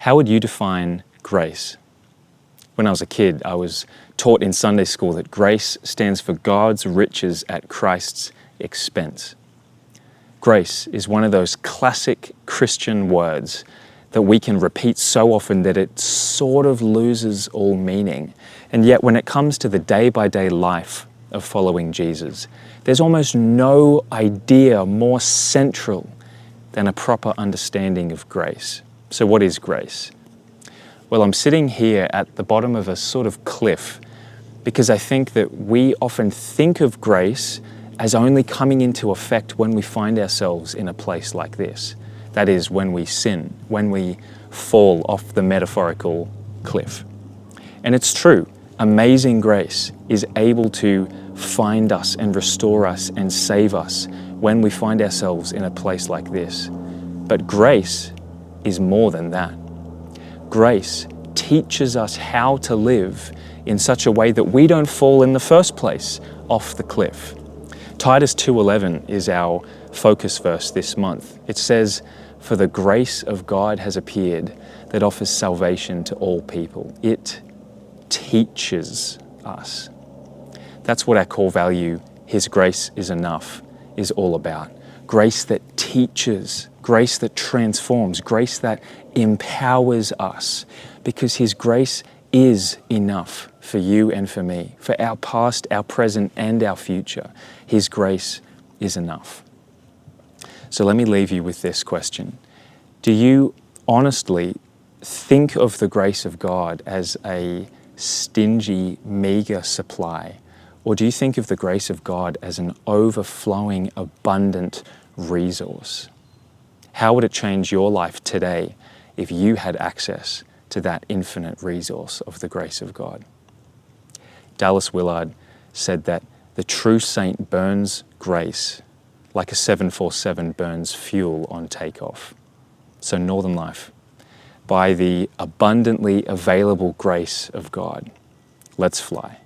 How would you define grace? When I was a kid, I was taught in Sunday school that grace stands for God's riches at Christ's expense. Grace is one of those classic Christian words that we can repeat so often that it sort of loses all meaning. And yet when it comes to the day-by-day life of following Jesus, there's almost no idea more central than a proper understanding of grace. So what is grace? Well, I'm sitting here at the bottom of a sort of cliff because I think that we often think of grace as only coming into effect when we find ourselves in a place like this. That is, when we sin, when we fall off the metaphorical cliff. And it's true, amazing grace is able to find us and restore us and save us when we find ourselves in a place like this. But grace is more than that. Grace teaches us how to live in such a way that we don't fall in the first place off the cliff. Titus 2:11 is our focus verse this month. It says, "For the grace of God has appeared that offers salvation to all people." It teaches us. That's what our core value, His grace is enough, is all about. Grace that teaches, grace that transforms, grace that empowers us, because His grace is enough for you and for me, for our past, our present, and our future. His grace is enough. So let me leave you with this question. Do you honestly think of the grace of God as a stingy, meager supply? Or do you think of the grace of God as an overflowing, abundant resource? How would it change your life today if you had access to that infinite resource of the grace of God? Dallas Willard said that the true saint burns grace like a 747 burns fuel on takeoff. So NorthernLife, by the abundantly available grace of God, let's fly.